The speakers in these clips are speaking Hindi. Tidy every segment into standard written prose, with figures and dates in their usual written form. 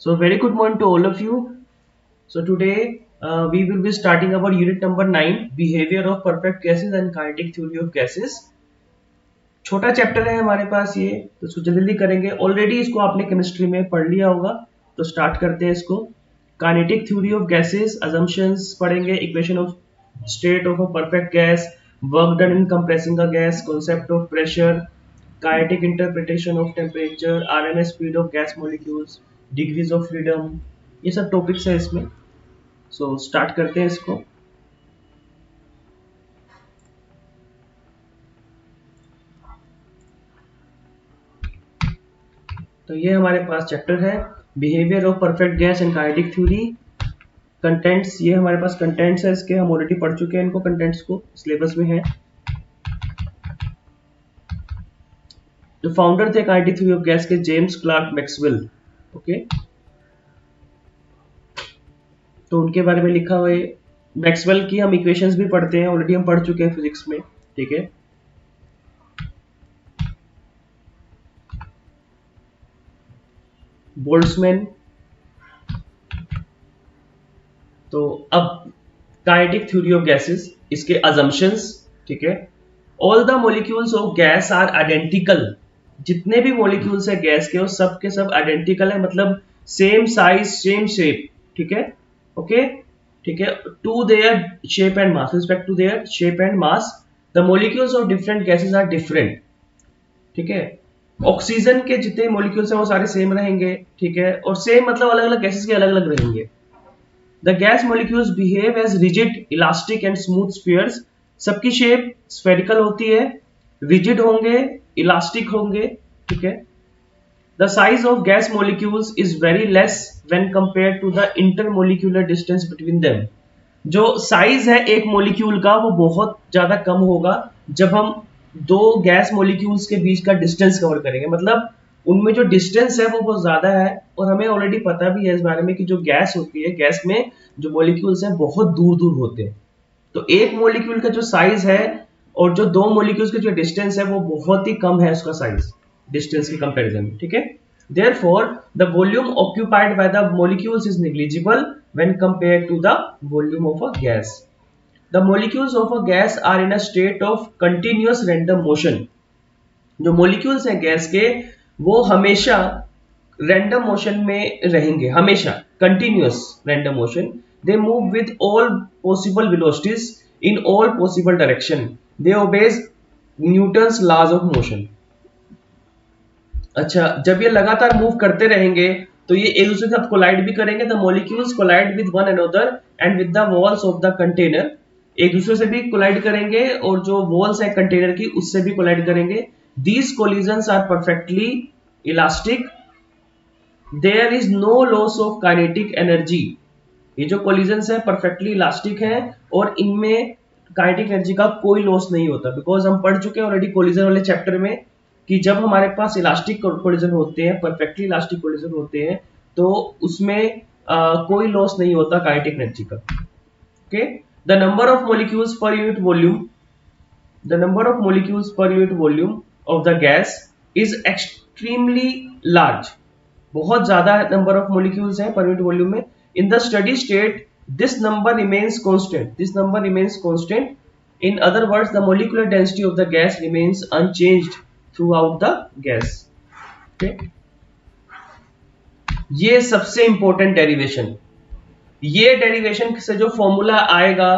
So very good morning to all of you. So today we will be starting our unit number 9, behavior of perfect gases and kinetic theory of gases. छोटा चैप्टर है हमारे पास ये, तो इसको जल्दी करेंगे. ऑलरेडी इसको आपने केमिस्ट्री में पढ़ लिया होगा, तो स्टार्ट करते हैं इसको. Kinetic theory of gases, assumptions पढ़ेंगे, equation of state of a perfect gas, work done in compressing a gas, concept of pressure, kinetic interpretation of temperature, RMS speed of gas molecules, degrees of freedom, ये सब टॉपिक्स है इसमें. सो स्टार्ट करते हैं इसको. तो ये हमारे पास चैप्टर है behaviour of perfect gas and kinetic theory. Contents, ये हमारे पास कंटेंट्स है इसके, हम ऑलरेडी पढ़ चुके हैं इनको, कंटेंट्स को सिलेबस में है. जो फाउंडर थे काइनेटिक थ्योरी ऑफ गैस के, जेम्स क्लार्क मैक्सवेल. ओके, तो उनके बारे में लिखा हुआ है. मैक्सवेल की हम इक्वेशंस भी पढ़ते हैं, ऑलरेडी हम पढ़ चुके हैं फिजिक्स में. ठीक है, बोल्ट्जमैन. तो अब काइनेटिक थ्योरी ऑफ गैसेस, इसके अजम्पशंस. ठीक है, all the molecules of gas are identical. जितने भी मॉलिक्यूल्स है गैस के, वो सब के सब आइडेंटिकल है, मतलब सेम साइज सेम शेप. ठीक है, ओके, ठीक है, to their shape and mass, respect to their shape and mass the molecules of different gases are different. ठीक है, ऑक्सीजन के जितने मॉलिक्यूल्स हैं वो सारे सेम रहेंगे. ठीक है, और सेम मतलब अलग अलग गैसेस के अलग अलग रहेंगे. The gas molecules behave as rigid, elastic and smooth spheres. सबकी शेप स्फेरिकल होती है, रिजिड होंगे, इलास्टिक होंगे. ठीक है, the size of gas molecules is very less when compared to the intermolecular distance between them. जो साइज है एक मॉलिक्यूल का, वो बहुत ज्यादा कम होगा जब हम दो गैस मॉलिक्यूल्स के बीच का डिस्टेंस कवर करेंगे. मतलब उनमें जो डिस्टेंस है वो बहुत ज्यादा है, और हमें ऑलरेडी पता भी है इस बारे में कि जो गैस होती है, गैस में जो मॉलिक्यूल्स हैं बहुत दूर दूर होते हैं. तो एक मॉलिक्यूल का जो साइज है और जो दो मॉलिक्यूल्स के जो डिस्टेंस है वो बहुत ही कम है उसका साइज, डिस्टेंस के कंपैरिजन में. ठीक है, therefore the volume occupied by the molecules is negligible when compared to the volume of a gas. The molecules of a gas are in a state of continuous random motion. जो मॉलिक्यूल्स हैं गैस के, वो हमेशा रैंडम मोशन में रहेंगे, हमेशा continuous random motion. They move with all possible velocities in all possible direction. They obey Newton's laws of motion. अच्छा, जब ये लगातार मूव करते रहेंगे तो ये एक दूसरे के साथ कोलाइड भी करेंगे. The molecules collide with one another and with the walls of the container. एक दूसरे से भी कोलाइड करेंगे और जो वॉल्स है कंटेनर की उससे भी कोलाइड करेंगे. These collisions are perfectly elastic. There is no loss of kinetic energy. ये जो कोलिजन्स है परफेक्टली इलास्टिक है और इनमें काइनेटिक एनर्जी का कोई लॉस नहीं होता, बिकॉज हम पढ़ चुके हैं ऑलरेडी कोलिजन वाले चैप्टर में कि जब हमारे पास इलास्टिक कोलिजन होते हैं, परफेक्टली इलास्टिक कोलिजन होते हैं, तो उसमें कोई लॉस नहीं होता काइनेटिक एनर्जी का. Okay, the number of molecules per unit volume, the number of molecules per unit volume of the gas is extremely large. बहुत ज्यादा नंबर ऑफ मॉलिक्यूल्स हैं पर यूनिट वॉल्यूम में. In the steady state this number remains constant. This number remains constant. In other words, the molecular density of the gas remains unchanged throughout the gas. Okay? ये सबसे इंपॉर्टेंट डेरिवेशन. ये डेरिवेशन से जो फॉर्मूला आएगा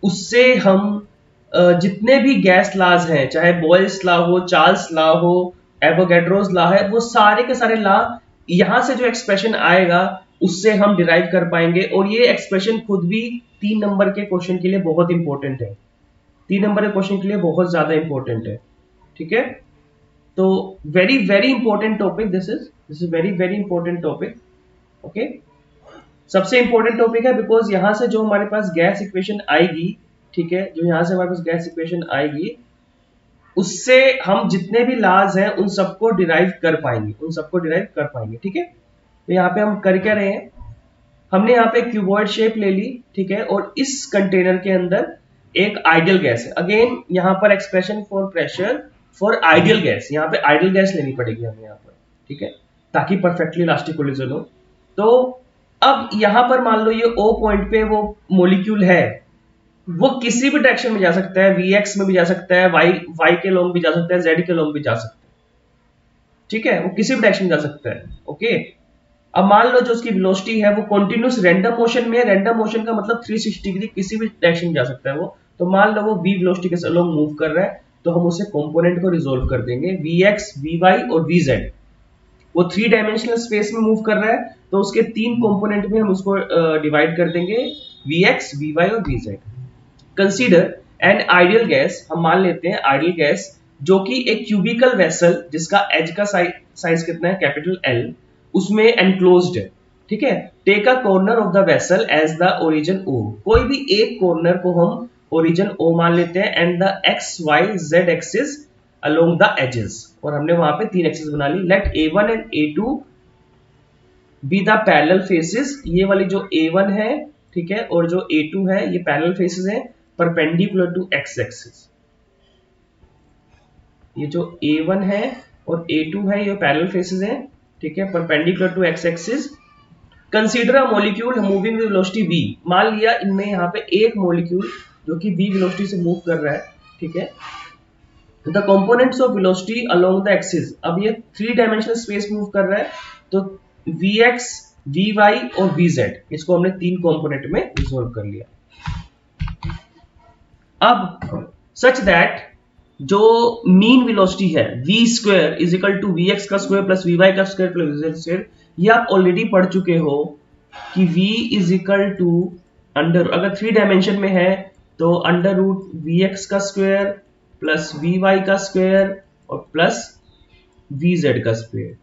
उससे हम जितने भी गैस लॉज हैं, चाहे बॉयल्स लॉ हो, चार्ल्स लॉ हो, एवोगैड्रोस लॉ है, वो सारे के सारे लॉ, यहां से जो एक्सप्रेशन आएगा उससे हम डिराइव कर पाएंगे. और ये एक्सप्रेशन खुद भी 3 नंबर के क्वेश्चन के लिए बहुत इंपॉर्टेंट है. 3 नंबर के क्वेश्चन के लिए बहुत ज्यादा इंपॉर्टेंट है. ठीक है, तो very very important topic this is very very important topic. Okay, सबसे इंपॉर्टेंट टॉपिक है बिकॉज यहां से जो हमारे पास गैस इक्वेशन आएगी, ठीक है, जो यहां से हमारे पास गैस इक्वेशन आएगी, उससे हम जितने भी लॉज हैं उन सबको डिराइव कर पाएंगे, उन सबको डिराइव कर पाएंगे. ठीक है, तो यहाँ पे हम कर क्या रहे हैं, हमने यहाँ पे क्यूबॉइड शेप ले ली. ठीक है, और इस कंटेनर के अंदर एक आइडियल गैस है. अगेन यहाँ पर expression for pressure for ideal gas, यहाँ पे आइडियल गैस लेनी पड़ेगी हमें यहाँ पर. ठीक है, ताकि परफेक्टली इलास्टिक कोलिजन हो. तो अब यहां पर मान लो ये O पॉइंट पे वो मोलिक्यूल है, वो किसी भी डायरेक्शन में जा सकता है, Vx में भी जा सकता है, y के लॉन्ग भी जा सकता है, z के लॉन्ग भी जा सकता है, ठीक है, वो किसी भी डायरेक्शन में जा सकता है। ओके, अब मान लो जो उसकी वेलोसिटी है वो कंटिन्यूस रैंडम मोशन में है। रैंडम मोशन का मतलब 360 डिग्री किसी भी डायरेक्शन में जा सकता है वो। तो मान लो वो v वेलोसिटी के अलोंग मूव कर रहा है, तो हम उसे कंपोनेंट को रिजोल्व कर देंगे, vx, vy और vz। वो 3 डायमेंशनल स्पेस में मूव कर रहा है, तो उसके 3 कंपोनेंट में हम उसको डिवाइड कर देंगे, vx, vy और vz। Consider an ideal gas, हम मान लेते हैं आइडियल गैस, जो कि एक क्यूबिकल वेसल जिसका एज का साइज कितना है, कैपिटल L, उसमें एनक्लोज्ड है, ठीक है। Take a corner of the vessel as the origin O। कोई भी एक कॉर्नर को हम ओरिजिन O मान लेते हैं, and the x, y, z axis along the axes, और हमने वहां पे 3 एक्सिस बना ली। Let A1 and A2 be the parallel faces. ये वाली जो A1 है, ठीक है, और जो A2 है, ये पैरेलल फेसेस है परपेंडिकुलर टू x एक्सिस। ये जो A1 है और A2 है, ये पैरेलल फेसेस हैं, ठीक है, perpendicular to x axis. Consider a molecule moving with velocity v। मान लिया इनमें यहाँ पे एक मॉलिक्यूल जो कि v वेलोसिटी से मूव कर रहा है, ठीक है। The components of velocity along the axis. अब ये 3 डायमेंशनल स्पेस मूव कर रहा है, तो vx, vy और vz, इसको हमने 3 कंपोनेंट में रिजोल्व कर लिया। अब सच दैट जो मीन वेलोसिटी है v square is equal to vx का स्क्वायर प्लस vy का स्क्वायर प्लस vz स्क्वायर, ये आप ऑलरेडी पढ़ चुके हो कि v is equal to under, अगर 3 डायमेंशन में है तो अंडर रूट vx का स्क्वायर प्लस vy का स्क्वायर और प्लस vz का स्क्वायर।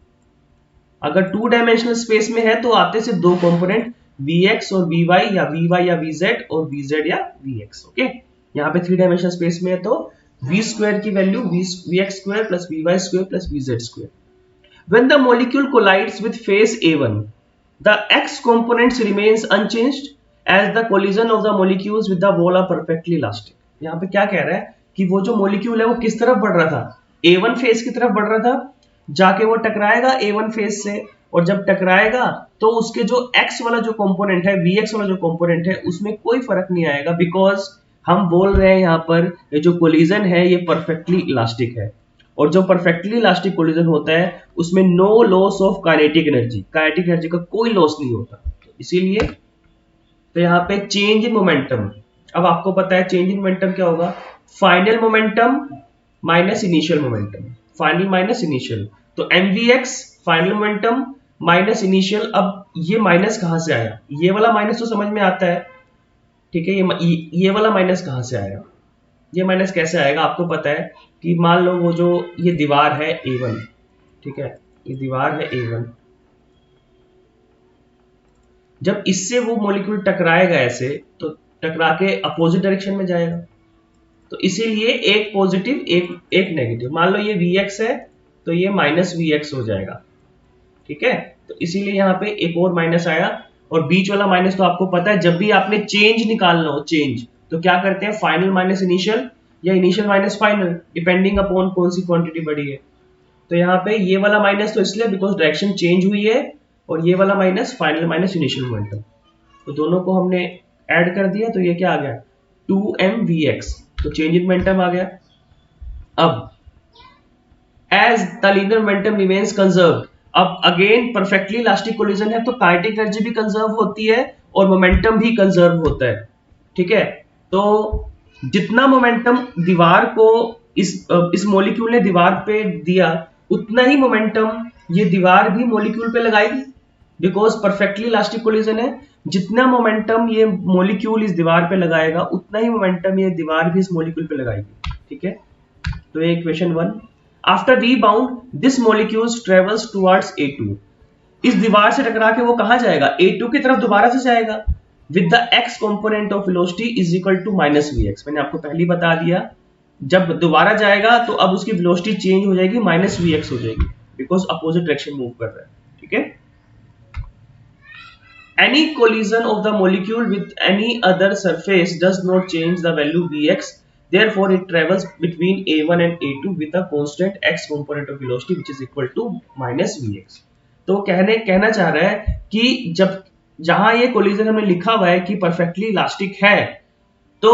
अगर 2 डायमेंशनल स्पेस में है तो आते से 2 कंपोनेंट vx और vy, या vy या vz और vz या vx। ओके, यहाँ पे 3 डायमेंशनल स्पेस में है तो v स्क्वायर की value vx square plus vy square plus vz square. When the molecule collides with phase A1, the x components remains unchanged as the collision of the molecules with the wall are perfectly elastic। यहाँ पे क्या कह रहा है कि वो जो मोलिक्यूल है वो किस तरफ बढ़ रहा था, A1 फेज की तरफ बढ़ रहा था, जाके वो टकराएगा A1 फेज से, और जब टकराएगा तो उसके जो x वाला जो कंपोनेंट है, vx वाला जो कंपोनेंट है, उसमें कोई फर्क नहीं आएगा, बिकॉज हम बोल रहे हैं यहाँ पर ये जो कोलिजन है ये परफेक्टली इलास्टिक है, और जो परफेक्टली इलास्टिक कोलिजन होता है उसमें no loss of kinetic energy, kinetic energy का कोई लॉस नहीं होता। तो इसीलिए तो यहाँ पे चेंज इन मोमेंटम, अब आपको पता है चेंज इन मोमेंटम क्या होगा, final momentum minus initial momentum, final minus initial. तो mvx final momentum minus initial. अब ये माइनस कहां से आया, ये वाला माइनस तो समझ में आता है, ठीक है, ये वाला माइनस कहां से आया, ये माइनस कैसे आएगा, आपको पता है कि मान लो वो जो ये दीवार है A1, ठीक है, ये दीवार है A1, जब इससे वो मॉलिक्यूल टकराएगा ऐसे, तो टकरा के अपोजिट डायरेक्शन में जाएगा, तो इसीलिए एक पॉजिटिव एक नेगेटिव। मान लो ये Vx है तो ये माइनस Vx हो जाएगा, ठीक है, तो इसीलिए यहाँ पे एक और माइनस आया। और बीच वाला माइनस तो आपको पता है, जब भी आपने चेंज निकालना हो, चेंज तो क्या करते हैं, फाइनल माइनस इनिशियल या initial minus final, depending upon कौन सी क्वांटिटी बढ़ी है। तो यहाँ पे ये वाला माइनस तो इसलिए बिकॉज डायरेक्शन चेंज हुई है, और ये वाला minus final minus initial momentum, तो दोनों को हमने ऐड कर दिया, तो ये क्या आ गया 2mvx, तो चेंज इन मोमेंटम आ गया। अब as the linear momentum remains conserve, अब अगेन परफेक्टली इलास्टिक कोलिजन है तो काइनेटिक एनर्जी भी कंजर्व होती है और मोमेंटम भी कंजर्व होता है, ठीक है। तो जितना मोमेंटम दीवार को इस मॉलिक्यूल ने दीवार पे दिया, उतना ही मोमेंटम ये दीवार भी मॉलिक्यूल पे लगाएगी, बिकॉज परफेक्टली इलास्टिक कोलिजन है। जितना मोमेंटम ये मॉलिक्यूल इस दीवार पे लगाएगा, उतना ही मोमेंटम ये दीवार भी इस मॉलिक्यूल पे लगाएगी, ठीक है। तो ये equation 1। After rebound this molecules travels towards A2। इस दीवार से टकरा के वो कहां जाएगा, A2 की तरफ दोबारा से जाएगा, with the x component of velocity is equal to minus Vx। मैंने आपको पहले बता दिया, जब दोबारा जाएगा तो अब उसकी वेलोसिटी चेंज हो जाएगी, माइनस Vx हो जाएगी, बिकॉज अपोजिट डायरेक्शन मूव कर रहा है, ठीक है। Any collision of the molecule with any other surface does not change the value Vx, therefore it travels between A1 and A2 with a constant x component of velocity which is equal to minus Vx। तो कहना चाह रहा है कि जब जहां ये कोलिजन हमने लिखा हुआ है कि परफेक्टली इलास्टिक है, तो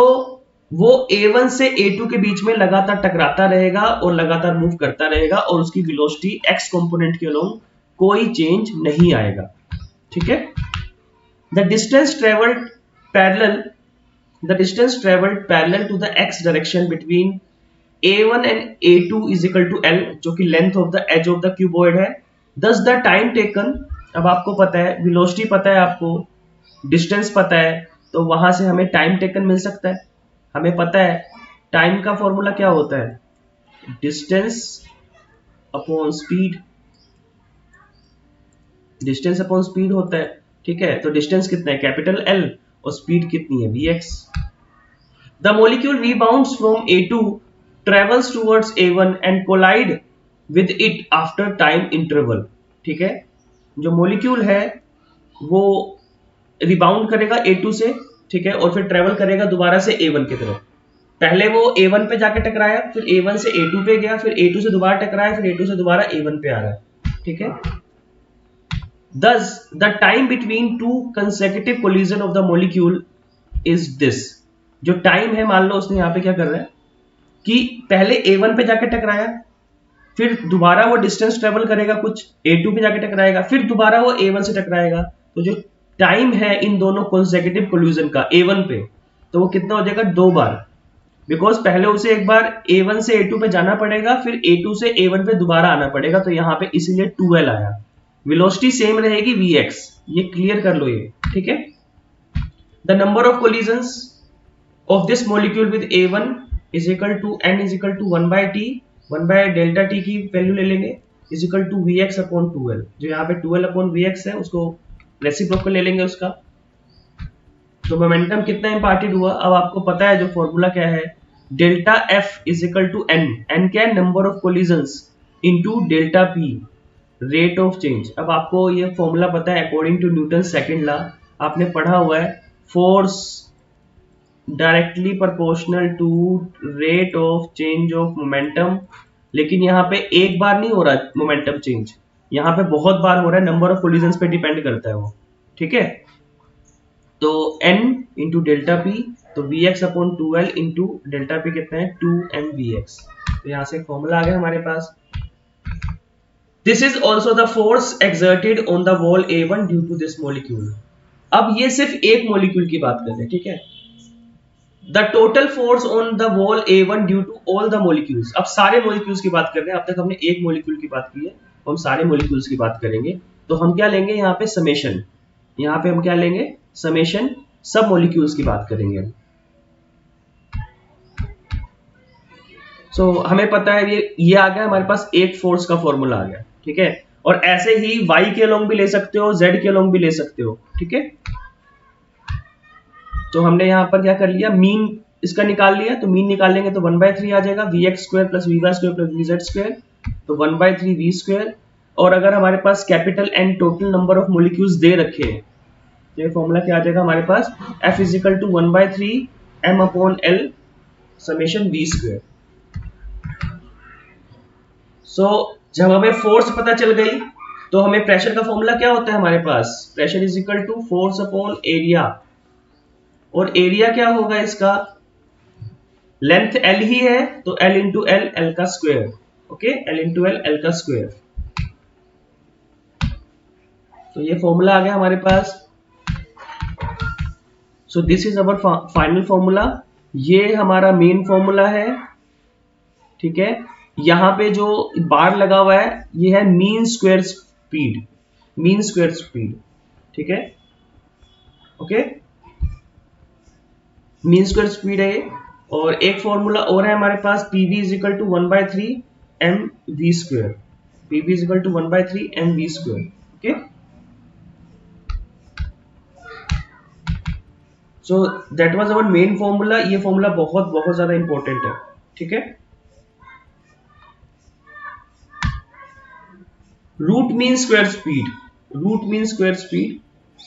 वो A1 से A2 के बीच में लगातार टकराता रहेगा और लगातार मूव करता रहेगा और उसकी वेलोसिटी x कंपोनेंट के अलोंग कोई चेंज नहीं आएगा। ठीक है। The distance travelled parallel the distance traveled parallel to the x direction between a1 and a2 is equal to l, जो कि length of the edge of the cuboid है। thus the time taken, अब आपको पता है वेलोसिटी पता है, आपको डिस्टेंस पता है, तो वहां से हमें टाइम टेकन मिल सकता है। हमें पता है टाइम का फॉर्मूला क्या होता है, distance upon speed, distance upon speed होता है। ठीक है, तो डिस्टेंस कितना है, कैपिटल L, और स्पीड कितनी है, vx। The molecule rebounds from A2, travels towards A1 and collide with it after time interval। ठीक है, जो मोलिक्यूल है वो रिबाउंड करेगा A2 से, ठीक है, और फिर ट्रेवल करेगा दोबारा से A1 की तरफ। पहले वो A1 पे जाके टकराया, फिर A1 से A2 पे गया, फिर A2 से दोबारा टकराया, फिर A2 से दोबारा A1 पे आ रहा है। ठीक है। Thus, the time between two consecutive collision of the molecule is this। जो टाइम है, मान लो उसने यहाँ पे क्या कर रहा है कि पहले A1 पे जाके टकराया, फिर दोबारा वो डिस्टेंस ट्रेवल करेगा कुछ, A2 पे जाके टकराएगा, फिर दोबारा वो A1 से टकराएगा। तो जो टाइम है इन दोनों कॉन्सेक्यूटिव कोल्यूजन का A1 पे, तो वो कितना हो जाएगा, 2 बार। बिकॉज पहले उसे एक बार A1 से A2 पे जाना पड़ेगा, फिर A2 से A1 पे दोबारा आना पड़ेगा, तो यहाँ पे इसीलिए 2L आया। वेलोसिटी सेम रहेगी Vx, ये क्लियर कर लो ये। ठीक है। The number of collisions of this molecule with A1 is equal to n is equal to 1 by t, 1 by delta t की वैल्यू ले लेंगे, is equal to Vx upon 2L। जो यहाँ पे 2L upon Vx है उसको रेसिप्रोकल ले लेंगे उसका। तो मोमेंटम कितना इंपार्टेड हुआ, अब आपको पता है जो फॉर्मूला क्या है, delta F is equal to n, n क्या है, number of collisions into delta P, rate of change. अब आपको ये फॉर्मूला पता है according to Newton second law, आपने पढ़ा हुआ है, force directly proportional to rate of change of momentum. लेकिन यहाँ पे एक बार नहीं हो रहा मोमेंटम चेंज, यहाँ पे बहुत बार हो रहा है, नंबर ऑफ कोलिजन्स पे डिपेंड करता है वो। ठीक है। तो n इंटू डेल्टा पी, तो Vx upon 2L into delta P कितना है, 2mVx। तो यहाँ से फॉर्मूला आ गया हमारे पास। This is also the force exerted on the wall A1 due to this molecule. अब ये सिर्फ एक मोलिक्यूल की बात करते हैं। ठीक है। The total force on the wall A1 due to all the molecules। अब सारे molecules की बात कर रहे हैं, अब तक हमने एक molecule की बात की है, हम सारे molecules की बात करेंगे। तो हम क्या लेंगे यहाँ पे, समेशन। यहाँ पे हम क्या लेंगे, समेशन, सब molecules की बात करेंगे। हमें पता है ये आ गया हमारे पास, एक फोर्स का फॉर्मूला आ गया। ठीक है। और ऐसे ही y के अलोंग भी ले सकते हो, z के अलोंग भी ले सकते हो। ठीक है। तो हमने यहाँ पर क्या कर लिया, मीन इसका निकाल लिया, तो मीन निकालेंगे तो 1/3 आ जाएगा, Vx square plus Vy square plus Vz square, तो 1/3 V स्क्वायर। और अगर हमारे पास capital N total number of molecules दे रखे हैं, तो ये फॉर्मूला क्या आ जाएगा हमारे पास, F is equal to 1/3 m upon L summation V square. जब हमें फोर्स पता चल गई, तो हमें प्रेशर का फॉर्मूला क्या होता है हमारे पास, pressure is equal to force upon area. और एरिया क्या होगा इसका, लेंथ L ही है, तो L इंटू L, L का square. Okay, L into L, L का स्क्वायर। तो ये फॉर्मूला आ गया हमारे पास। So this is our final formula. ये हमारा मेन फॉर्मूला है। ठीक है। यहाँ पे जो बार लगा हुआ है ये है mean square speed, mean square speed. ठीक है। ओके, मीन स्क्वायर स्पीड है ये। और एक फॉर्मूला और है हमारे पास, Pv is equal to 1/3 mv square, Pv is equal to 1/3 mv square. Okay, so that was our main formula. ये फॉर्मूला बहुत बहुत ज्यादा इंपॉर्टेंट है। ठीक है। Root mean square speed, root mean square speed.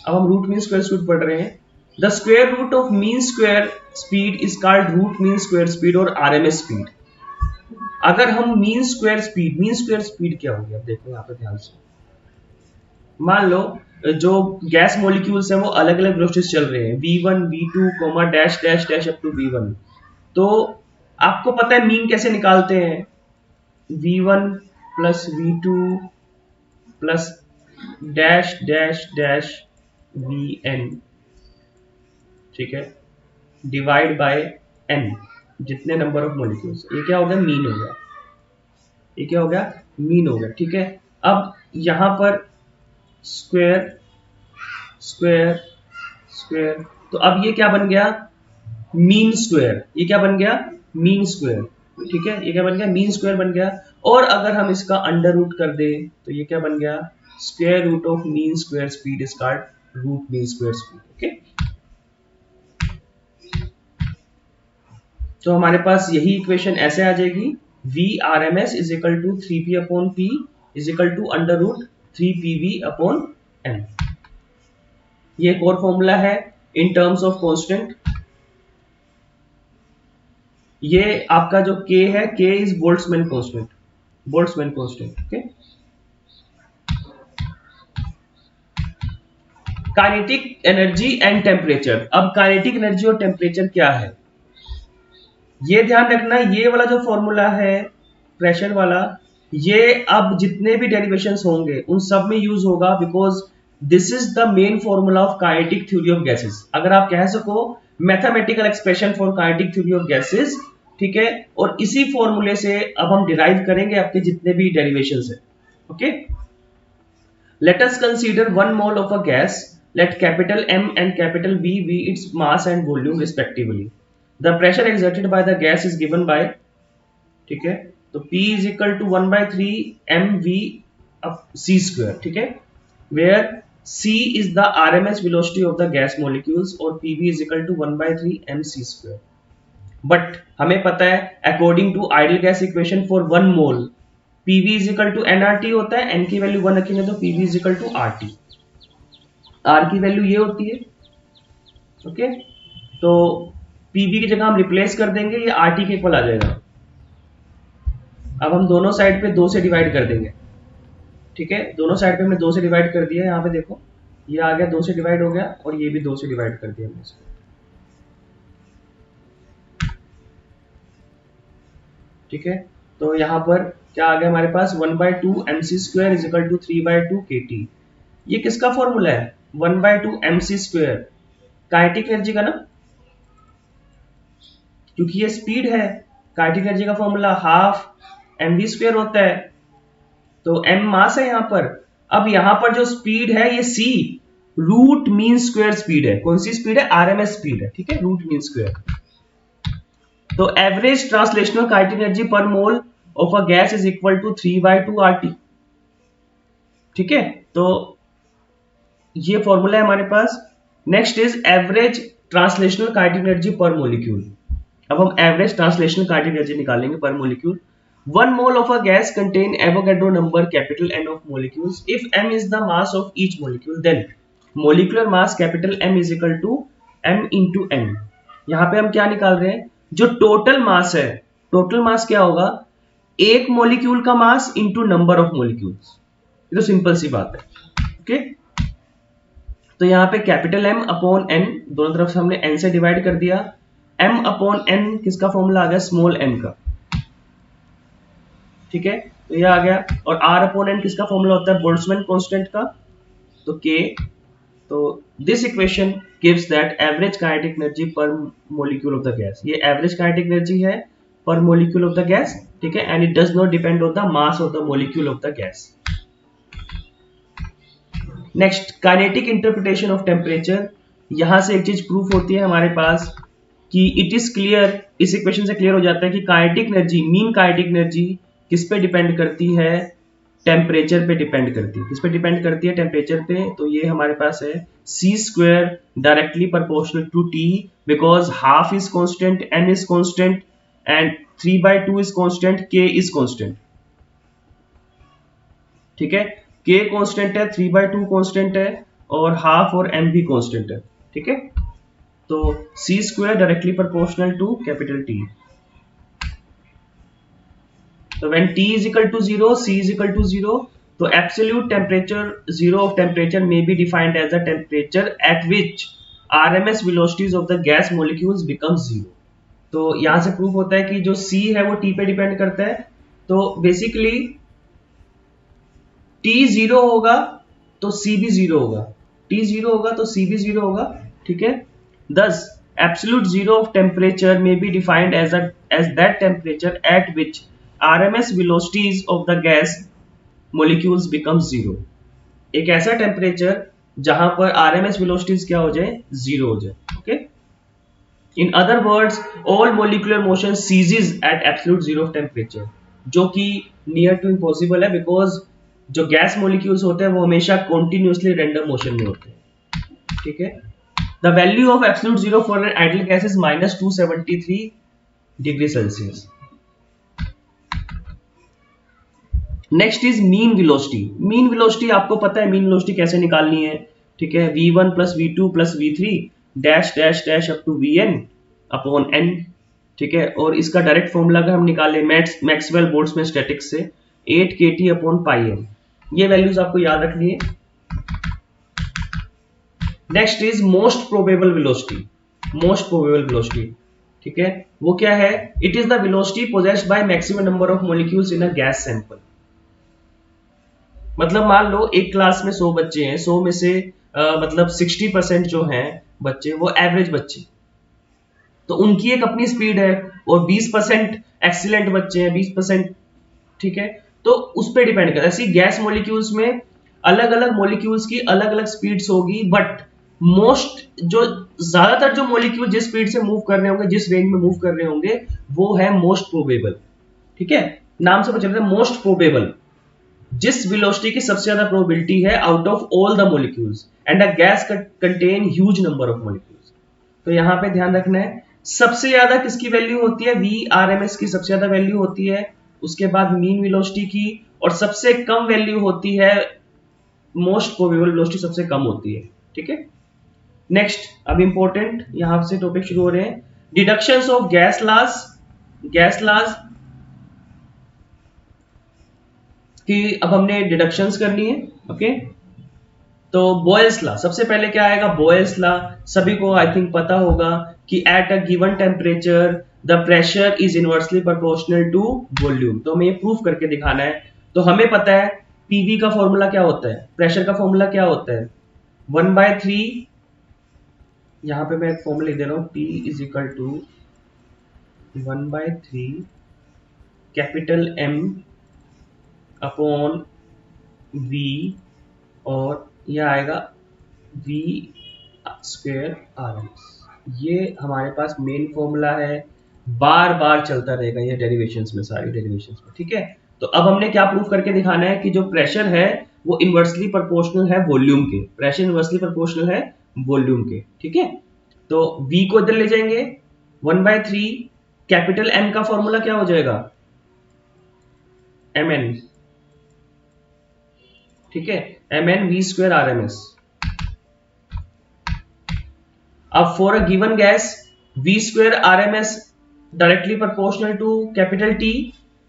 अब हम रूट मीन स्क्वायर स्पीड पढ़ रहे हैं। The square root of mean square speed is called root mean square speed और आरएमएस स्पीड। अगर हम मीन स्क्वायर स्पीड क्या होगी, अब देखो यहाँ पे ध्यान से, मान लो जो गैस मॉलिक्यूल्स हैं वो अलग अलग वेलोसिटीज चल रहे हैं v1 v2 comma dash dash dash up to v1। तो आपको पता है मीन कैसे निकालते हैं, v1 plus v2 plus dash dash dash vn, ठीक है, डिवाइड बाय n, जितने नंबर ऑफ मॉलिक्यूल्स, ये क्या हो गया, मीन हो गया, ये क्या हो गया, मीन हो गया, ठीक है। अब यहां पर स्क्वायर स्क्वायर स्क्वायर, तो अब ये क्या बन गया, मीन स्क्वायर, ये क्या बन गया, मीन स्क्वायर, ठीक है, ये क्या बन गया, मीन स्क्वायर बन गया। और अगर हम इसका अंडर रूट कर दे तो ये क्या बन गया, square root of mean square speed is called root mean square speed, okay. तो हमारे पास यही इक्वेशन ऐसे आ जाएगी, V R M S is equal to 3p upon p is equal to under root 3pv upon n। ये एक और फॉर्मूला है इन टर्म्स ऑफ कांस्टेंट। ये आपका जो k है, k is Boltzmann constant, Boltzmann constant, okay. Kinetic energy and temperature, अब काइनेटिक एनर्जी और टेम्परेचर क्या है, ये ध्यान रखना, ये वाला जो फॉर्मूला है प्रेशर वाला, ये अब जितने भी डेरिवेशंस होंगे उन सब में यूज होगा, because this is the main formula of kinetic theory of gases. अगर आप कह सको mathematical expression for kinetic theory of gases, ठीक है। और इसी फॉर्मूले से अब हम डिराइव करेंगे आपके जितने भी डेरिवेशंस है, okay. Let us consider 1 mole of a gas, let capital M and capital B be its mass and volume respectively. The pressure exerted by the gas is given by, ठीक है, तो P is equal to 1/3 mv c square, ठीक है, where c is the RMS velocity of the gas molecules और Pv is equal to 1/3 mc square। But हमें पता है according to ideal gas equation for 1 mole Pv is equal to nRT होता है, n की वैल्यू 1 रखेंगे तो Pv is equal to RT, R की वैल्यू ये होती है, ओके। तो Pv की जगह हम रिप्लेस कर देंगे, ये RT के इक्वल आ जाएगा। अब हम दोनों साइड पे 2 से डिवाइड कर देंगे, ठीक है, दोनों साइड पे हमने 2 से डिवाइड कर दिया, यहाँ पे देखो ये आ गया 2 से डिवाइड हो गया और ये भी 2 से डिवाइड कर दिया हमने इसको, ठीक है। तो यहाँ पर क्या आ गया हमारे पास 1/2 mc square is equal to 3/2 kT। ये किसका फॉर्मूला है, 1/2 mc स्क्वायर, काइनेटिक एनर्जी का ना, क्योंकि ये स्पीड है। काइनेटिक एनर्जी का फॉर्मूला हाफ mv स्क्वायर होता है, तो m मास है यहाँ पर। अब यहाँ पर जो स्पीड है ये c root mean square speed है, कौन सी स्पीड है, आरएमएस स्पीड है, ठीक है, रूट मीन स्क्वायर। तो average translational kinetic energy per mole of a gas is equal to 3/2 RT, ठीक है। तो ये फॉर्मूला है हमारे पास। Next is average translational kinetic energy per molecule. अब हम एवरेज ट्रांसलेशनल काइनेटिक एनर्जी निकालेंगे per molecule. 1 mole of a gas contain Avogadro number capital N of molecules. If m is the mass of each molecule, then molecular mass capital M is equal to m into n। यहाँ पे हम क्या निकाल रहे हैं, जो टोटल मास है, टोटल मास क्या होगा, एक मॉलिक्यूल का mass into number of molecules. ये तो सिंपल सी बात है, ओके। तो यहाँ पे कैपिटल M अपॉन n, दोनों तरफ से हमने n से डिवाइड कर दिया। m अपॉन n किसका फॉर्मूला आ गया, स्मॉल m का, ठीक है, तो ये आ गया। और r अपॉन n किसका फॉर्मूला होता है, बोल्ट्जमैन कांस्टेंट का, तो k। तो this equation gives that average kinetic energy per molecule of the gas, ये एवरेज काइनेटिक एनर्जी है पर मॉलिक्यूल ऑफ द गैस, ठीक है, and it does not depend on the mass of the molecule of the gas. Next, kinetic interpretation of temperature. यहां से एक चीज प्रूफ होती है हमारे पास कि इट इज क्लियर, इस इक्वेशन से क्लियर हो जाता है कि kinetic energy, mean kinetic energy किस पे डिपेंड करती है, टेम्परेचर पे डिपेंड करती है। किस पे डिपेंड करती है, टेम्परेचर पे। तो ये हमारे पास है c square directly proportional to t, because half is constant, n is constant and 3/2 is constant, k is constant, ठीक है। k कांस्टेंट है, 3/2 कांस्टेंट है और हाफ और m भी कांस्टेंट है, ठीक है। तो c square directly proportional to capital T। तो when t is equal to 0, c is equal to 0, तो absolute temperature zero of temperature may be defined as a temperature at which RMS velocities of the gas molecules become zero. तो यहां से प्रूफ होता है कि जो C है वो T पे डिपेंड करता है। तो बेसिकली T जीरो होगा तो C भी जीरो होगा, T जीरो होगा तो C भी जीरो होगा, ठीक है। Thus absolute zero of temperature may be defined as that temperature at which RMS velocities of the gas molecules become zero। एक ऐसा टेम्परेचर जहां पर RMS velocities क्या हो जाए, जीरो हो जाए, okay. In other words, all molecular motion ceases at absolute zero of temperature, जो कि नियर टू इम्पॉसिबल है, बिकॉज जो गैस मॉलिक्यूल्स होते हैं वो हमेशा कॉन्टिन्यूसली रैंडम मोशन में होते हैं, ठीक है। The value of absolute zero for an ideal gas is -273 degree Celsius. Next is mean velocity. Mean velocity आपको पता है मीन वेलोसिटी कैसे निकालनी है, ठीक है। v1 plus v2 plus v3 dash dash dash up to vn upon n, ठीक है। और इसका डायरेक्ट फॉर्मूला अगर हम निकालें मैक्सवेल बोल्ट्जमैन स्टैटिक्स से 8 kT अपॉन पाई n, ये वैल्यूज आपको याद रखनी है। Next is most probable velocity. Most probable velocity, ठीक है, वो क्या है? It is the velocity possessed by maximum number of molecules in a gas sample. मतलब मान लो एक क्लास में 100 बच्चे हैं, 100 में से मतलब 60% जो हैं बच्चे वो एवरेज बच्चे, तो उनकी एक अपनी स्पीड है, और 20% एक्सीलेंट बच्चे हैं, 20%, ठीक है। तो उस पर डिपेंड करता है। ऐसी गैस मॉलिक्यूल्स में अलग अलग मॉलिक्यूल्स की अलग अलग स्पीड्स होगी, बट मोस्ट जो ज्यादातर जो मॉलिक्यूल जिस स्पीड से मूव कर रहे होंगे, जिस रेंज में मूव कर रहे होंगे, वो है मोस्ट प्रोबेबल, ठीक है। नाम से पता चलता है मोस्ट प्रोबेबल, जिस वेलोसिटी की सबसे ज्यादा प्रोबेबिलिटी है out of all the molecules, and a gas contain huge number of molecules. तो यहां पे ध्यान रखना है, सबसे ज्यादा किसकी वैल्यू होती है? VRMS की सबसे ज्यादा वैल्यू होती है, उसके बाद मीन वेलोसिटी की, और सबसे कम वैल्यू होती है मोस्ट प्रोबेबल वेलोसिटी, सबसे कम होती है, ठीक है। नेक्स्ट, अब इंपॉर्टेंट यहां से टॉपिक शुरू हो रहे हैं, deductions of gas laws. Gas laws कि अब हमने डिडक्शंस करनी है, ओके। तो बॉयल्स लॉ, सबसे पहले क्या आएगा? बॉयल्स लॉ सभी को आई थिंक पता होगा कि at a given temperature the pressure is inversely proportional to volume. तो हमें ये प्रूफ करके दिखाना है। तो हमें पता है पीवी का फॉर्मूला क्या होता है, प्रेशर का फॉर्मूला क्या होता है, 1/3, यहां पे मैं एक फॉर्मूला लिख दे रहा हूं, P is equal to 1/3 capital M upon V, और यह आएगा V स्क्वायर RMS। ये हमारे पास मेन फॉर्मूला है, बार बार चलता रहेगा ये डेरिवेशंस में, सारी डेरिवेशंस में, ठीक है। तो अब हमने क्या प्रूफ करके दिखाना है कि जो प्रेशर है वो इनवर्सली प्रोपोर्शनल है वॉल्यूम के, प्रेशर इनवर्सली प्रोपोर्शनल है वॉल्यूम के, ठीक है। तो V को इधर ले जाएंगे, 1/3 कैपिटल M का फॉर्मूला क्या हो जाएगा, Mn, ठीक है, Mn V स्क्वायर RMS। अब for a given gas V square RMS directly proportional to capital T,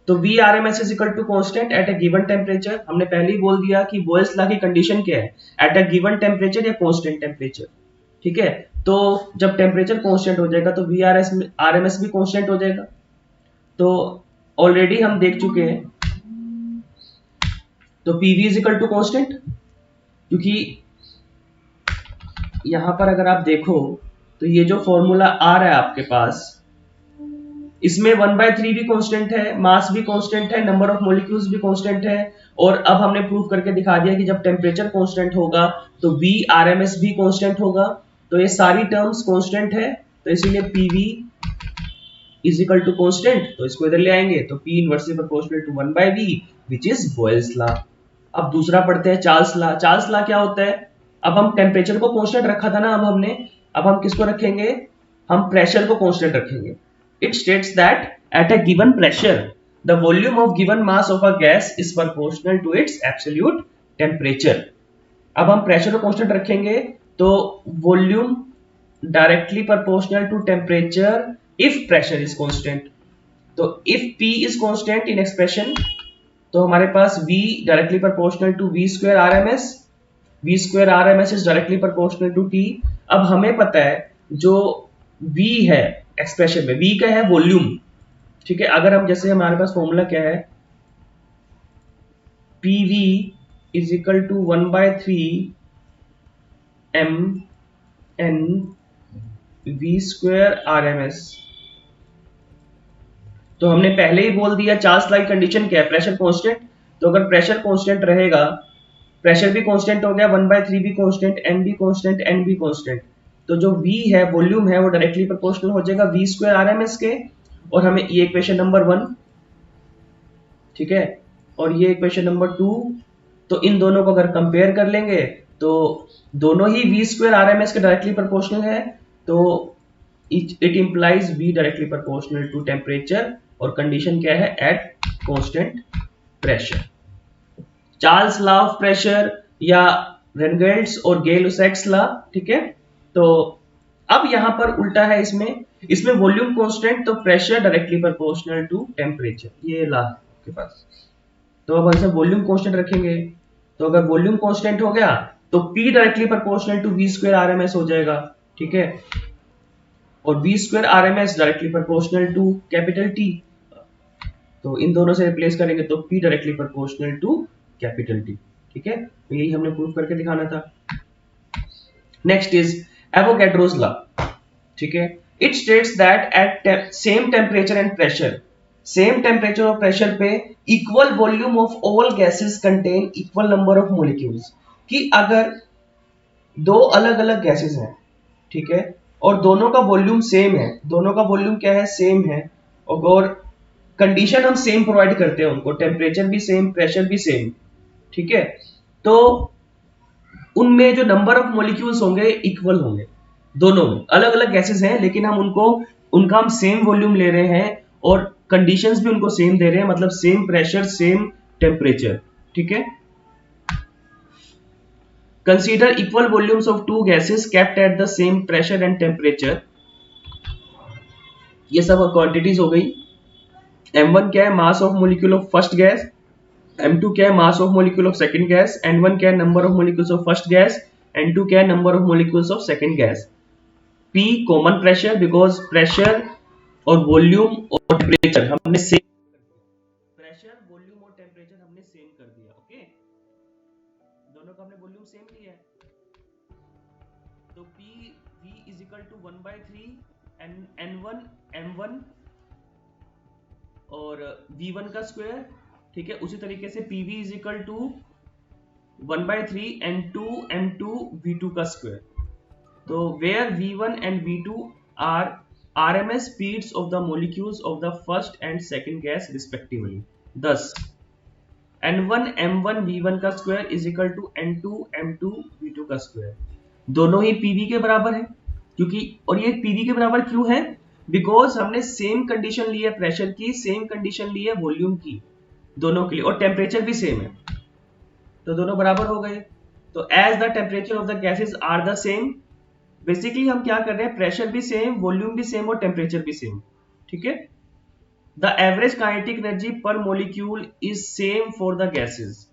तो V RMS is equal to constant at a given temperature. हमने पहले ही बोल दिया कि बॉयल्स लॉ की कंडीशन क्या है, एट अ गिवन टेम्परेचर या कांस्टेंट टेम्परेचर, ठीक है। तो जब टेम्परेचर कांस्टेंट हो जाएगा तो V RMS भी कांस्टेंट हो जाएगा। तो ऑलरेडी हम देख चुके हैं, तो PV is equal to constant, क्योंकि यहां पर अगर आप देखो तो ये जो फॉर्मूला आ रहा है आपके पास, इसमें 1/3 भी कांस्टेंट है, मास भी कांस्टेंट है, नंबर ऑफ मॉलिक्यूल्स भी कांस्टेंट है, और अब हमने प्रूव करके दिखा दिया कि जब टेम्परेचर कांस्टेंट होगा तो V RMS भी कांस्टेंट होगा। तो ये सारी टर्म्स कांस्टेंट है, तो इसीलिए PV is equal to constant, तो इसको इधर ले आएंगे, तो P inversely proportional to 1/V which is Boyle's law. अब दूसरा पढ़ते हैं चार्ल्स लॉ। चार्ल्स लॉ क्या होता है? अब हम टेम्परेचर को कांस्टेंट रखा था ना, अब हम किसको रखेंगे? हम प्रेशर को कांस्टेंट रखेंगे। It states that at a given pressure the volume of given mass of a gas is proportional to its absolute temperature. अब हम प्रेशर को कांस्टेंट रखेंगे तो volume directly proportional to temperature if pressure is constant. तो if P is constant in expression, तो हमारे पास V directly proportional to V square RMS, V square RMS is directly proportional to T। अब हमें पता है जो V है एक्सप्रेशन में, V का है वॉल्यूम, ठीक है। अगर हम जैसे हमारे पास फॉर्मूला क्या है, PV is equal to 1/3 mn V square RMS। तो हमने पहले ही बोल दिया चार्ल्स लाइट कंडीशन क्या है, प्रेशर कांस्टेंट। तो अगर प्रेशर कांस्टेंट रहेगा, प्रेशर भी कांस्टेंट हो गया, 1/3 भी कांस्टेंट, m भी कांस्टेंट, n भी कांस्टेंट, तो जो v है वॉल्यूम है वो डायरेक्टली प्रोपोर्शनल हो जाएगा v स्क्वायर RMS के। और हमें ये इक्वेशन नंबर 1, ठीक है, और ये इक्वेशन नंबर 2, तो इन दोनों को अगर कंपेयर कर लेंगे तो दोनों ही v स्क्वायर RMS के डायरेक्टली प्रोपोर्शनल है, तो it implies v directly proportional to temperature, और कंडीशन क्या है, at constant pressure. Charles law of pressure या रेनगेल्स और गेल-लुसैक्स लॉ, ठीक है। तो अब यहां पर उल्टा है, इसमें वॉल्यूम कांस्टेंट तो pressure directly proportional to temperature, ये लॉ के पास। तो अब हम वॉल्यूम कांस्टेंट रखेंगे, तो अगर वॉल्यूम कांस्टेंट हो गया तो P directly proportional to V square RMS हो जाएगा, ठीक है, और V square RMS directly proportional to capital T। तो इन दोनों से रिप्लेस करेंगे तो P directly proportional to capital T, ठीक है। तो यही हमने प्रूव करके दिखाना था। नेक्स्ट इज एवोगैड्रोस लॉ, ठीक है। It states that eight same temperature and pressure, same temperature और प्रेशर पे equal volume of all gases contain equal number of molecules, कि अगर दो अलग अलग गैसेस हैं, ठीक है, और दोनों का वॉल्यूम सेम है, दोनों का वॉल्यूम क्या है, सेम है, और कंडीशन हम सेम प्रोवाइड करते हैं उनको, टेम्परेचर भी सेम, प्रेशर भी सेम, ठीक है, तो उनमें जो नंबर ऑफ मॉलिक्यूल्स होंगे इक्वल होंगे। दोनों में अलग अलग गैसेस हैं लेकिन हम उनका हम सेम वॉल्यूम ले रहे हैं और कंडीशंस भी उनको सेम दे रहे हैं, मतलब सेम प्रेशर सेम टेम्परेचर, ठीक है। Consider equal volumes of two gases kept at the same pressure and temperature. ये सब क्वांटिटीज हो गई। m1 क्या है, mass of molecule of first gas, m2 क्या है, mass of molecule of second gas, n1 क्या है, number of molecules of first gas, n2 क्या है, number of molecules of second gas. P common pressure, because pressure और वॉल्यूम और टेम्परेचर हमने सेम, प्रेशर वॉल्यूम और टेम्परेचर हमने सेम कर दिया, ओके, दोनों का हमने वॉल्यूम सेम लिया है। तो P V is equal to 1/3 N1 M1 और V1 का स्क्वायर, ठीक है। उसी तरीके से PV is equal to 1/3 N2 M2 V2 का स्क्वायर। तो where V1 and V2 are RMS speeds of the molecules of the first and second gas respectively, thus N1 M1 V1 का square is equal to N2 M2 V2 का स्क्वायर। दोनों ही PV के बराबर है, क्योंकि, और ये PV के बराबर क्यों है, बिकॉज हमने सेम कंडीशन ली है प्रेशर की, सेम कंडीशन ली है वॉल्यूम की, दोनों के लिए, और टेम्परेचर भी सेम है, तो दोनों बराबर हो गए। तो as the temperature of the gases are the same, basically हम क्या कर रहे हैं, प्रेशर भी सेम, वॉल्यूम भी सेम और टेम्परेचर भी सेम, ठीक है। The average kinetic energy per molecule is same for the gases,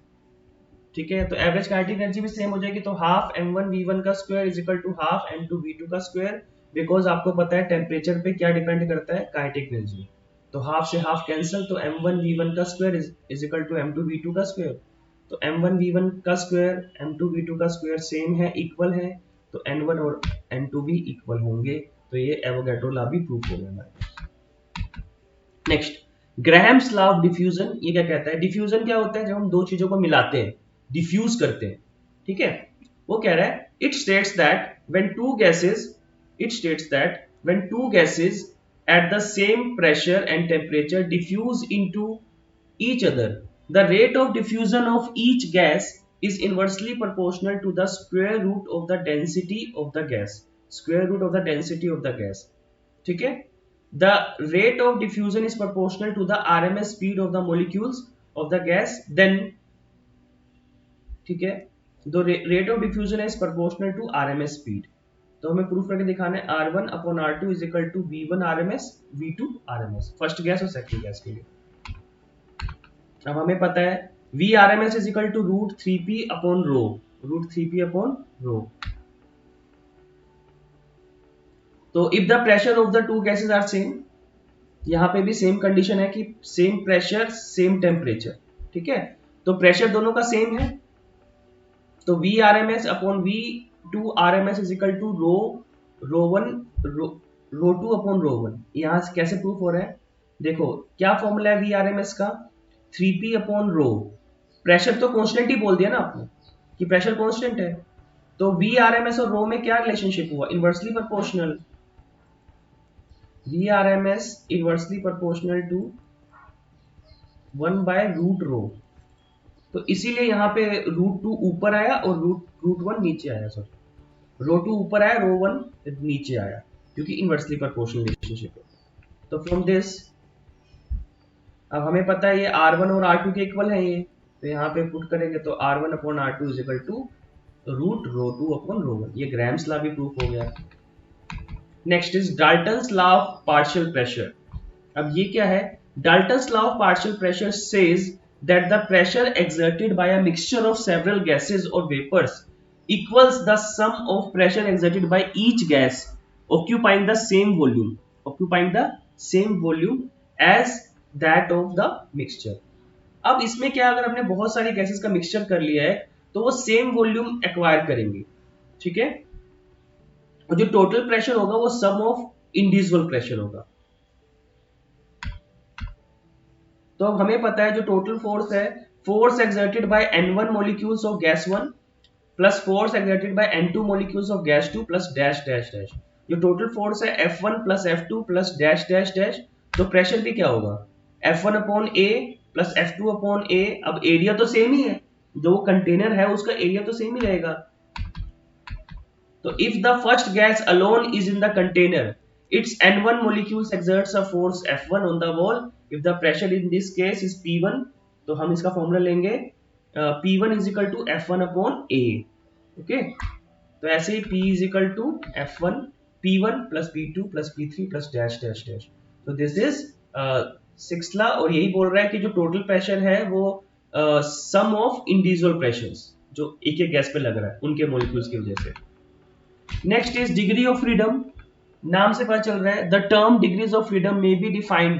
ठीक है। तो एवरेज काइनेटिक एनर्जी भी सेम हो जाएगी, तो हाफ m1 v1 का square is equal to half m2 v2 का स्क्वायर, बिकॉज आपको पता है टेम्परेचर पे क्या डिपेंड करता है, काइनेटिक एनर्जी। तो हाफ से हाफ कैंसिल, तो m1 v1 का square is equal to m2 v2 का स्क्वायर। तो m1 v1 का स्क्वायर m2 v2 का स्क्वायर सेम है, इक्वल है, तो n1 और n2 भी इक्वल होंगे। तो ये एवोगैड्रो लॉ भी प्रूफ हो गया। Next, Graham's law of diffusion. ये क्या कहता है, डिफ्यूजन क्या होता है, जब हम दो चीजों को मिलाते हैं, डिफ्यूज करते हैं, ठीक है। वो कह रहा है, it states that when two gases at the same pressure and temperature diffuse into each other, the rate of diffusion of each gas is inversely proportional to the square root of the density of the gas, square root of the density of the gas, ठीक है। The rate of diffusion is proportional to the RMS speed of the molecules of the gas, then, ठीक है, the rate of diffusion is proportional to RMS speed। तो हमें प्रूफ करके दिखाना है R1 upon R2 is equal to V1 RMS V2 RMS, first gas और सेकंड गैस के लिए, अब हमें पता है V R M S is equal to root three P upon rho, root three P upon rho. तो if the pressure of the two gases are same, यहां पे भी सेम कंडीशन है कि सेम प्रेशर सेम टेम्परेचर, ठीक है। तो प्रेशर दोनों का सेम है, तो V R M S upon V two R M S is equal to rho rho one rho two upon rho one. यहां से कैसे प्रूफ हो रहा है, देखो क्या फॉर्मूला है वी आर एम एस का, थ्री पी अपॉन रो, प्रेशर तो कॉन्स्टेंट ही बोल दिया ना आपने कि प्रेशर कॉन्स्टेंट है, तो वी आर एम एस और रो में क्या रिलेशनशिप हुआ, inversely proportional, V R M S inversely proportional to one by root rho. तो इसीलिए यहाँ पे रूट टू ऊपर आया और रूट वन नीचे आया, सॉरी रो टू ऊपर आया, रो वन नीचे आया, क्योंकि इनवर्सली प्रोपोर्शनल रिलेशनशिप है। तो फ्रॉम दिस अब हमें पता है ये R1 और R2 के इक्वल है ये, तो यहाँ पे पुट करेंगे तो R1 upon R2 is equal to root rho two upon rho one. ये ग्राम्स लॉ भी प्रूफ हो गया। Next is Dalton's law of partial pressure. अब ये क्या है, Dalton's law of partial pressure says that the pressure exerted by a mixture of several gases or vapors equals the sum of pressure exerted by each gas occupying the same volume as that of the mixture। अब इसमें क्या, अगर हमने बहुत सारी गैसेस का मिक्सचर कर लिया है तो वो सेम वॉल्यूम एक्वायर करेंगे, ठीक है। और जो टोटल प्रेशर होगा वो सम ऑफ इंडिविजुअल प्रेशर होगा। तो हमें पता है जो टोटल फोर्स है, force exerted by n1 molecules of gas 1 plus force exerted by n2 molecules of gas 2 plus dash dash dash. जो टोटल फोर्स है F1 plus F2 plus dash dash dash, तो प्रेशर भी क्या होगा, F1 upon A plus F2 upon A। अब एरिया तो सेम ही है, जो कंटेनर है उसका एरिया तो सेम ही रहेगा। तो if the first gas alone is in the container, its n1 molecules exerts a force F1 on the wall if the pressure in this case is P1। तो हम इसका फॉर्मूला लेंगे P1 is equal to F1 upon A, okay. तो ऐसे ही P is equal to F1 P1 plus P2 plus P3 plus dash dash dash। तो दिस इज सिक्स्थ लॉ, और यही बोल रहा है कि जो टोटल प्रेशर है वो सम ऑफ इंडिविजुअल प्रेशर्स जो एक एक गैस पे लग रहा है उनके मॉलिक्यूल्स की वजह से। Next is degree of freedom. नाम से पता चल रहा है the term degrees of freedom may be defined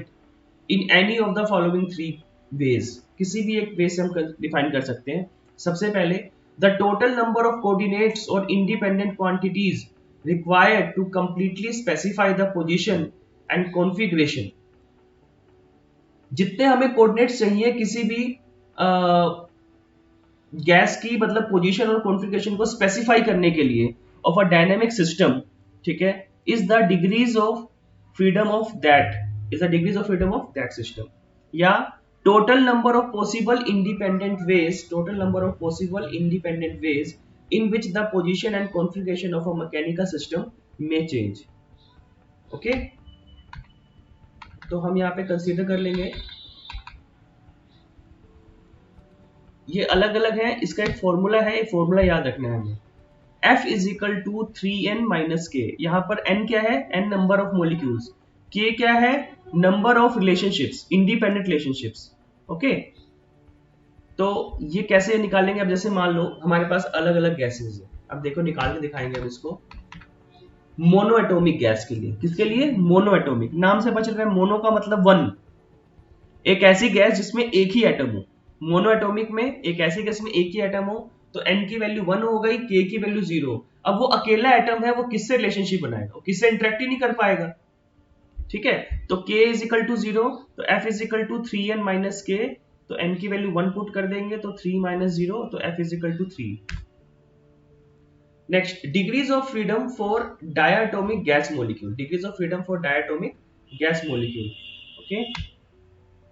in any of the following three ways. किसी भी एक वे से हम डिफाइन कर सकते हैं। सबसे पहले the total number of coordinates और independent quantities required to completely specify the position and configuration. जितने हमें कोऑर्डिनेट्स चाहिए किसी भी गैस की, मतलब पोजीशन और कॉन्फ़िगरेशन को स्पेसिफाई करने के लिए ऑफ अ डायनेमिक सिस्टम, ठीक है, is the degrees of freedom of that system। या total number of possible independent ways in which the position and configuration of a mechanical system may change, okay. तो हम यहाँ पे कंसीडर कर लेंगे, ये अलग अलग है, इसका एक फॉर्मूला है, फॉर्मूला याद रखना है हमें। F is equal to 3n minus k. यहाँ पर n क्या है, n number of molecules, k क्या है, number of relationships, independent relationships, okay. तो ये कैसे निकालेंगे, अब जैसे मान लो हमारे पास अलग अलग गैसेस है, अब देखो निकाल के दिखाएंगे हम इसको। मोनो एटोमिक गैस के लिए, किसके लिए, मोनो एटोमिक। नाम से पता चल रहा है मोनो का मतलब वन, एक ऐसी गैस जिसमें एक ही एटम हो। मोनो एटोमिक में एक ऐसी गैस में एक ही एटम हो, तो n की वैल्यू 1 हो गई, k की वैल्यू 0। अब वो अकेला एटम है, वो किससे रिलेशनशिप बनाएगा, वो किससे इंटरेक्ट ही नहीं कर पाएगा, ठीक है। तो k इज इक्वल टू 0, तो f is equal to 3n minus k, तो n की वैल्यू 1 पुट कर देंगे तो 3 माइनस 0, तो f is equal to 3। Next, degrees of freedom for diatomic gas molecule, degrees of freedom for diatomic gas molecule, okay.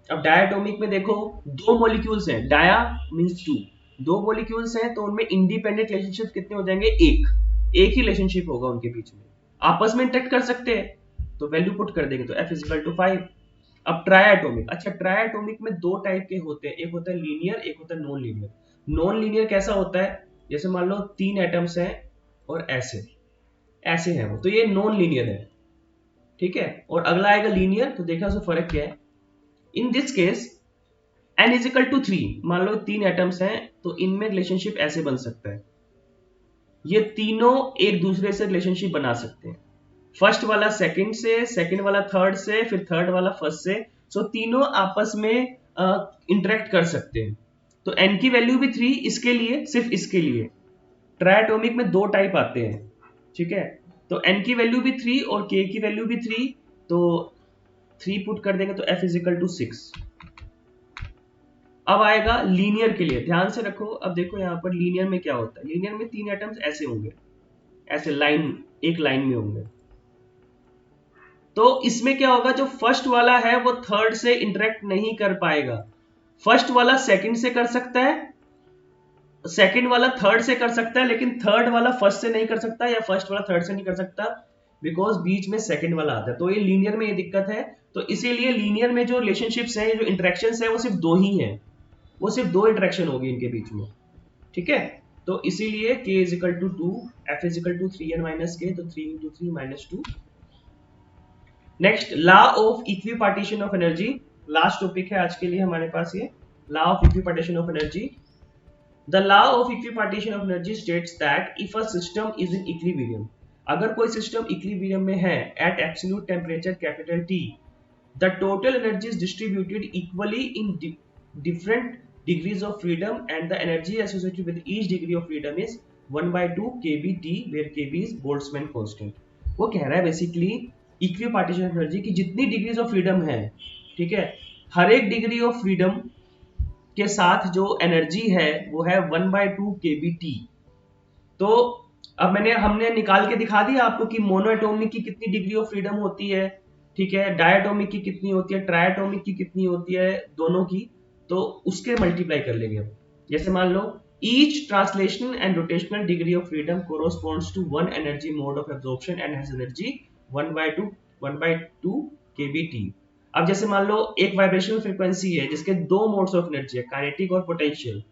अब डायटोमिक में देखो दो मॉलिक्यूल्स हैं, डाया मींस टू, दो मॉलिक्यूल्स हैं तो उनमें इंडिपेंडेंट रिलेशनशिप कितने हो जाएंगे, एक ही रिलेशनशिप होगा उनके बीच में, आपस में इंटरेक्ट कर सकते हैं, तो वैल्यू पुट कर देंगे तो f इज इक्वल टू 5। अब ट्रायटोमिक, अच्छा ट्रायटोमिक में दो टाइप के होते हैं, एक होता है लीनियर, एक होता है नॉन लीनियर। नॉन लीनियर कैसा होता है, जैसे मान लो 3 एटम्स हैं और ऐसे ऐसे हैं वो, तो ये नॉन लीनियर है, ठीक है। और अगला आएगा लीनियर, तो देखा उसमें फर्क क्या है। In this case n is equal to 3, मान लो 3 एटम्स हैं तो इनमें रिलेशनशिप ऐसे बन सकता है, ये तीनों एक दूसरे से रिलेशनशिप बना सकते हैं, फर्स्ट वाला सेकंड से, सेकंड वाला थर्ड से, फिर थर्ड वाला फर्स्ट से, सो तीनों आपस में इंटरेक्ट कर सकते हैं। तो n की वैल्यू भी 3 इसके लिए, सिर्फ इसके लिए। ट्राइएटॉमिक में दो टाइप आते हैं, ठीक है, तो n की वैल्यू भी 3 और k की वैल्यू भी 3, तो 3 पुट कर देंगे तो f इज इक्वल टू 6। अब आएगा लीनियर के लिए, ध्यान से रखो। अब देखो यहाँ पर लीनियर में क्या होता है, लीनियर में 3 एटम्स ऐसे होंगे, ऐसे लाइन, एक लाइन में होंगे। तो इसमें क्या होगा, जो फर्स्ट वाला है वो थर्ड से इंटरेक्ट नहीं कर पाएगा, फर्स्ट वाला सेकंड से कर सकता है, सेकंड वाला थर्ड से कर सकता है, लेकिन थर्ड वाला फर्स्ट से नहीं कर सकता, या फर्स्ट वाला थर्ड से नहीं कर सकता, बिकॉज बीच में सेकंड वाला आता है। तो ये लीनियर में ये दिक्कत है। तो इसीलिए लीनियर में जो रिलेशनशिप्स हैं, जो इंटरेक्शंस है, वो सिर्फ दो ही हैं, वो सिर्फ दो इंटरेक्शन होगी इनके बीच में, ठीक है। तो इसीलिए k is equal to 2, f is equal to 3n minus k, तो 3 into 3 minus 2। Next, law of equipartition of energy, last topic है आज के लिए हमारे पास ये, law of equipartition of energy. The law of equipartition of energy states that if a system is in equilibrium, अगर कोई सिस्टम इक्विलिब्रियम में है at absolute temperature capital T, the total energy is distributed equally in different degrees of freedom, and the energy associated with each degree of freedom is 1 by 2 kBT, where kB is Boltzmann constant। वो कह रहा है बेसिकली इक्विपार्टीशन एनर्जी की जितनी डिग्रीज ऑफ फ्रीडम है, ठीक है, हर एक डिग्री ऑफ फ्रीडम के साथ जो एनर्जी है वो है 1 बाय 2 kBT। तो अब हमने निकाल के दिखा दिया आपको कि मोनोएटॉमिक की कितनी डिग्री ऑफ फ्रीडम होती है, ठीक है, डायटोमिक की कितनी होती है, ट्राइएटॉमिक की कितनी होती है, दोनों की, तो उसके मल्टीप्लाई कर लेंगे हम। जैसे मान लो each translational and rotational degree of freedom corresponds to one energy mode of absorption and has energy 1 by 2 kBT। अब जैसे मान लो एक वाइब्रेशनल फ्रीक्वेंसी है जिसके दो मोड्स ऑफ एनर्जी है, काइनेटिक और पोटेंशियल,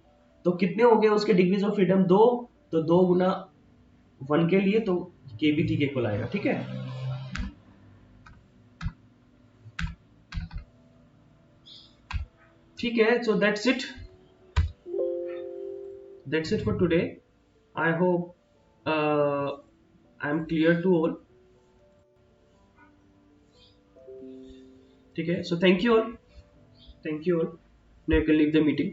तो कितने हो गए उसके डिग्रीज ऑफ फ्रीडम, दो, तो 2 गुना 1 के लिए तो kBT के इक्वल आएगा, ठीक है। ठीक है, so that's it for today. I hope I am clear to all, ठीक है। So thank you all, now you can leave the meeting।